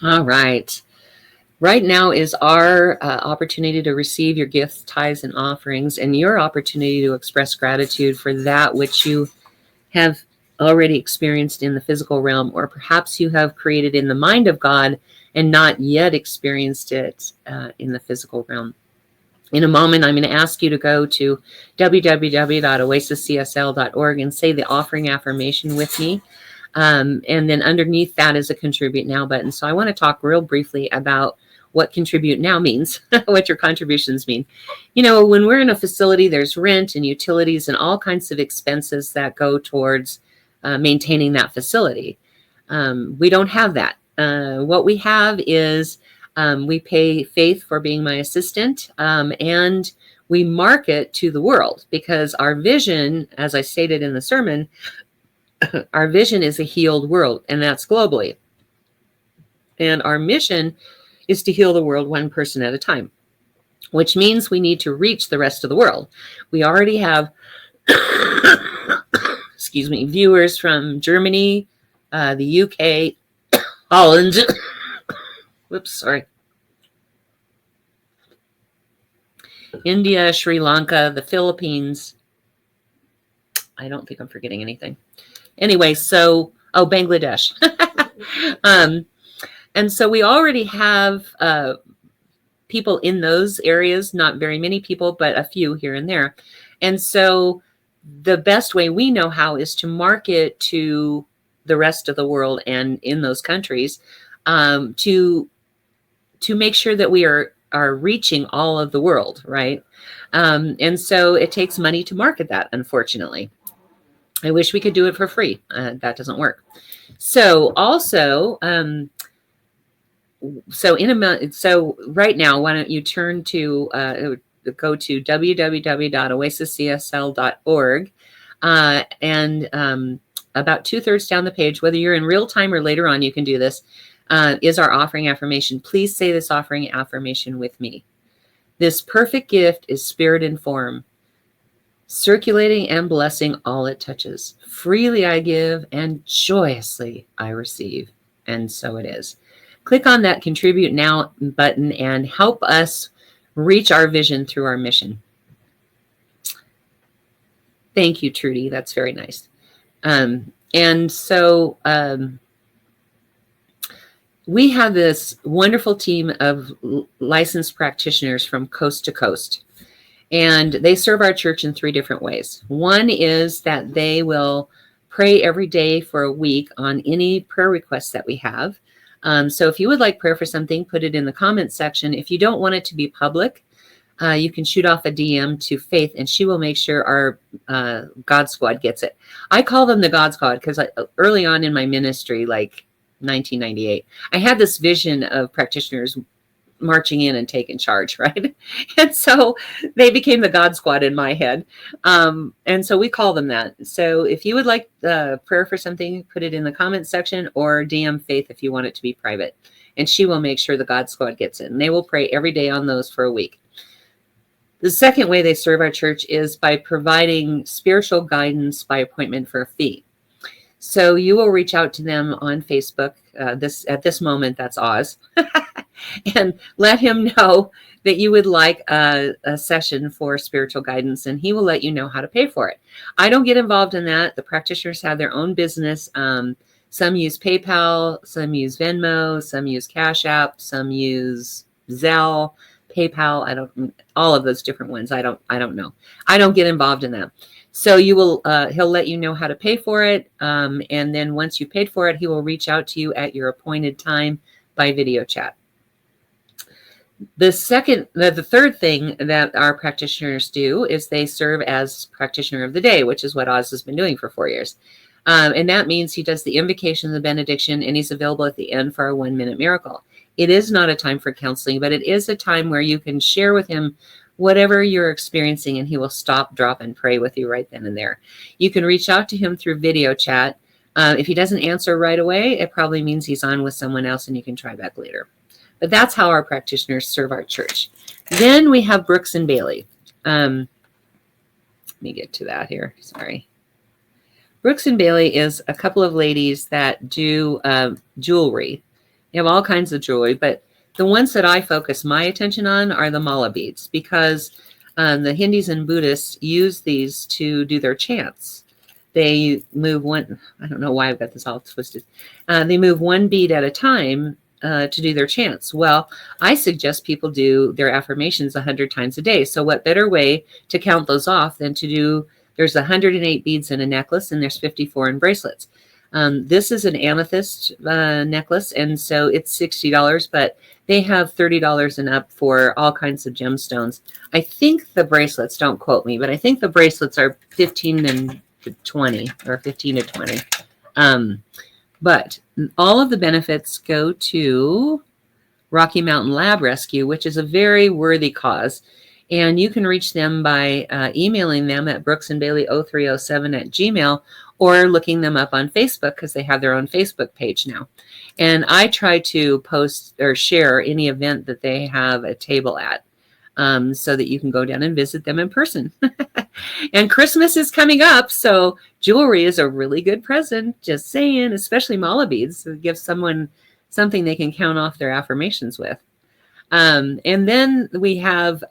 All right. Right now is our opportunity to receive your gifts, tithes, and offerings, and your opportunity to express gratitude for that which you have already experienced in the physical realm, or perhaps you have created in the mind of God and not yet experienced it in the physical realm. In a moment, I'm going to ask you to go to www.oasiscsl.org and say the offering affirmation with me. And then underneath that is a contribute now button. So I want to talk real briefly about what contribute now means, what your contributions mean. You know, when we're in a facility, there's rent and utilities and all kinds of expenses that go towards maintaining that facility. We don't have that. What we have is we pay Faith for being my assistant, and we market to the world because our vision, as I stated in the sermon, our vision is a healed world, and that's globally. And our mission is to heal the world one person at a time, which means we need to reach the rest of the world. We already have, excuse me, viewers from Germany, the UK, Holland, whoops, sorry, India, Sri Lanka, the Philippines. I don't think I'm forgetting anything. Anyway, so, Bangladesh. And so we already have people in those areas, not very many people, but a few here and there. And so the best way we know how is to market to the rest of the world and in those countries to make sure that we are reaching all of the world, right? And so it takes money to market that, unfortunately. I wish we could do it for free. That doesn't work. So also, so right now, why don't you turn to go to www.oasiscsl.org, and about 2/3 down the page, whether you're in real time or later on, you can do this, is our offering affirmation. Please say this offering affirmation with me. This perfect gift is spirit and form. circulating and blessing all it touches. Freely I give and joyously I receive. And so it is. Click on that Contribute Now button and help us reach our vision through our mission. Thank you, Trudy. That's very nice. And so we have this wonderful team of licensed practitioners from coast to coast. And they serve our church in 3 different ways. One is that they will pray every day for a week on any prayer requests that we have. So if you would like prayer for something, put it in the comments section. If you don't want it to be public, you can shoot off a DM to Faith, and she will make sure our God Squad gets it. I call them the God Squad because early on in my ministry, like 1998, I had this vision of practitioners marching in and taking charge, right? And so they became the God Squad in my head. And so we call them that. So if you would like prayer for something, put it in the comments section or DM Faith if you want it to be private. And she will make sure the God Squad gets it. And they will pray every day on those for a week. The second way they serve our church is by providing spiritual guidance by appointment for a fee. So you will reach out to them on Facebook. At this moment, that's Oz. And let him know that you would like a session for spiritual guidance, and he will let you know how to pay for it. I don't get involved in that. The practitioners have their own business. Some use PayPal, some use Venmo, some use Cash App, some use Zelle, PayPal. All of those different ones. I don't know. I don't get involved in that. So you will, he'll let you know how to pay for it. And then once you paid for it, he will reach out to you at your appointed time by video chat. The third thing that our practitioners do is they serve as practitioner of the day, which is what Oz has been doing for 4 years. And that means he does the invocation, the benediction, and he's available at the end for our 1-minute miracle. It is not a time for counseling, but it is a time where you can share with him whatever you're experiencing, and he will stop, drop, and pray with you right then and there. You can reach out to him through video chat. If he doesn't answer right away, it probably means he's on with someone else, and you can try back later. But that's how our practitioners serve our church. Then we have Brooks and Bailey. Let me get to that here. Sorry. Brooks and Bailey is a couple of ladies that do jewelry. They have all kinds of jewelry, but the ones that I focus my attention on are the mala beads, because the Hindus and Buddhists use these to do their chants. They move one, I don't know why I've got this all twisted. They move one bead at a time to do their chants. Well, I suggest people do their affirmations 100 times a day. So what better way to count those off than to do, there's 108 beads in a necklace and there's 54 in bracelets. This is an amethyst necklace, and so it's $60, but they have $30 and up for all kinds of gemstones. I think the bracelets, don't quote me, but I think the bracelets are 15 to 20 or 15 to 20. But all of the benefits go to Rocky Mountain Lab Rescue, which is a very worthy cause. And you can reach them by emailing them at brooksandbailey0307@gmail.com or looking them up on Facebook, because they have their own Facebook page now. And I try to post or share any event that they have a table at, so that you can go down and visit them in person. And Christmas is coming up, so jewelry is a really good present, just saying, especially mala beads, to give someone something they can count off their affirmations with. And then we have,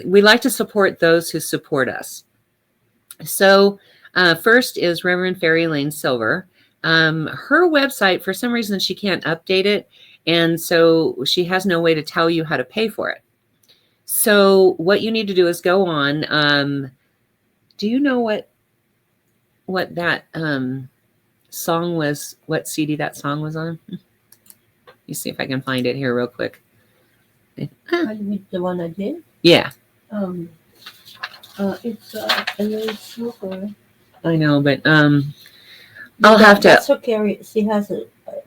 we like to support those who support us. So first is Reverend Fairy Lane Silver. Her website, for some reason, she can't update it. And so she has no way to tell you how to pay for it. So what you need to do is go on. Do you know what that song was, what CD that song was on? Let me see if I can find it here real quick. The one I did? Yeah. It's a little super. I know, but I'll have to. That's okay. She has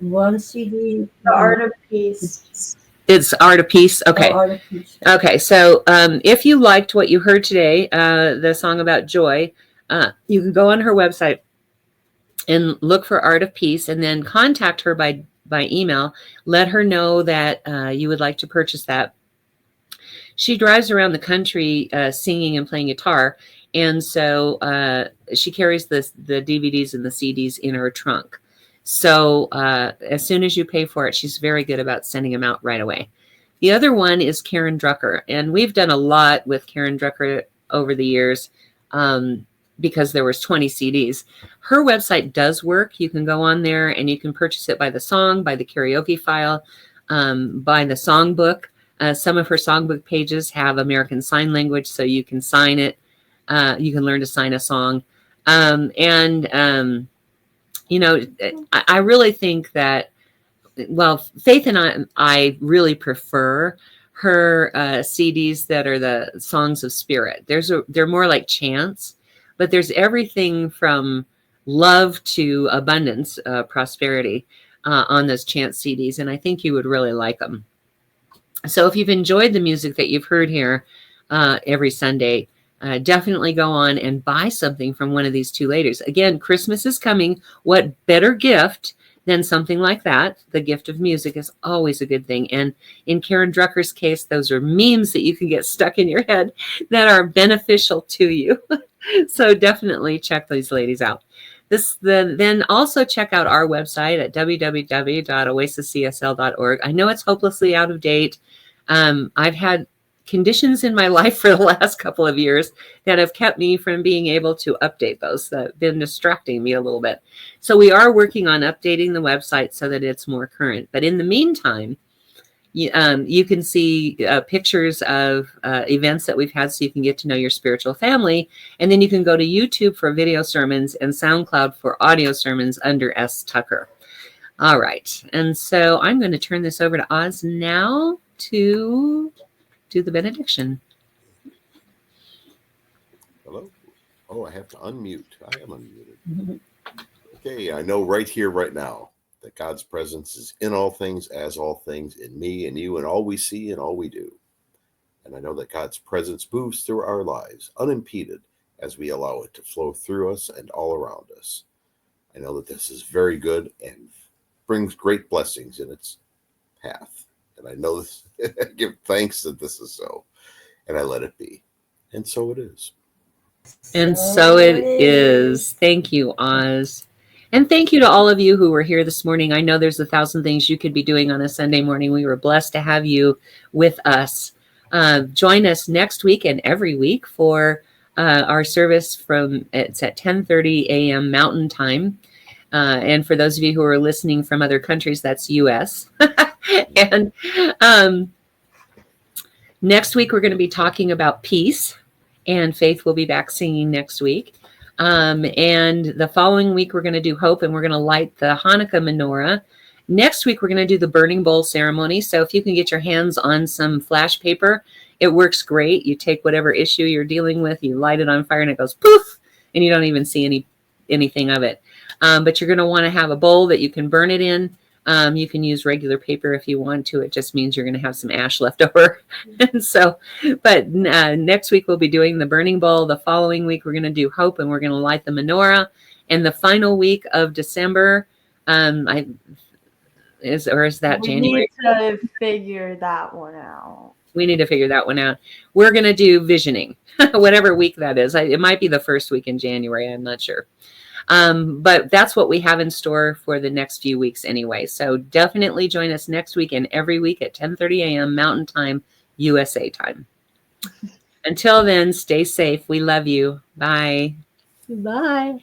one CD. The Art of Peace. It's Art of Peace. Okay. Art of Peace. Okay. So if you liked what you heard today, the song about joy, you can go on her website and look for Art of Peace, and then contact her by email. Let her know that you would like to purchase that. she drives around the country singing and playing guitar. And so she carries the DVDs and the CDs in her trunk. So as soon as you pay for it, she's very good about sending them out right away. The other one is Karen Drucker. And we've done a lot with Karen Drucker over the years because there was 20 CDs. Her website does work. You can go on there and you can purchase it by the song, by the karaoke file, by the songbook. Some of her songbook pages have American Sign Language, so you can sign it. You can learn to sign a song. You know, I really think that, well, Faith and I really prefer her CDs that are the songs of spirit. They're more like chants, but there's everything from love to abundance, prosperity on those chant CDs, and I think you would really like them. So if you've enjoyed the music that you've heard here every Sunday, definitely go on and buy something from one of these two ladies. Again, Christmas is coming. What better gift than something like that? The gift of music is always a good thing. And in Karen Drucker's case, those are memes that you can get stuck in your head that are beneficial to you. So definitely check these ladies out. Then also check out our website at www.oasiscsl.org. I know it's hopelessly out of date. I've had conditions in my life for the last couple of years that have kept me from being able to update those, that have been distracting me a little bit. So we are working on updating the website so that it's more current. But in the meantime, you can see pictures of events that we've had so you can get to know your spiritual family. And then you can go to YouTube for video sermons and SoundCloud for audio sermons under S. Tucker. All right. And so I'm going to turn this over to Oz now to do the benediction. Hello? Oh, I have to unmute. I am unmuted. Okay, I know right here, right now, that God's presence is in all things, as all things, in me and you, and all we see and all we do. And I know that God's presence moves through our lives unimpeded as we allow it to flow through us and all around us. I know that this is very good and brings great blessings in its path. And I know this, I give thanks that this is so. And I let it be. And so it is. And so it is. Thank you, Oz. And thank you to all of you who were here this morning. I know there's 1,000 things you could be doing on a Sunday morning. We were blessed to have you with us. Join us next week and every week for our service it's at 10:30 a.m. Mountain Time. And for those of you who are listening from other countries, that's U.S. And next week, we're going to be talking about peace. And Faith will be back singing next week. And the following week, we're going to do hope, and we're going to light the Hanukkah menorah. Next week, we're going to do the burning bowl ceremony. So if you can get your hands on some flash paper, it works great. You take whatever issue you're dealing with, you light it on fire, and it goes poof, and you don't even see anything of it. But you're going to want to have a bowl that you can burn it in. You can use regular paper if you want to. It just means you're going to have some ash left over. And so, but next week we'll be doing the burning bowl. The following week we're going to do hope, and we're going to light the menorah. And the final week of December, is that January? We need to figure that one out. We need to figure that one out. We're going to do visioning, whatever week that is. It might be the first week in January. I'm not sure. But that's what we have in store for the next few weeks anyway. So definitely join us next week and every week at 10:30 a.m. Mountain Time, USA time. Until then, stay safe. We love you. Bye. Bye.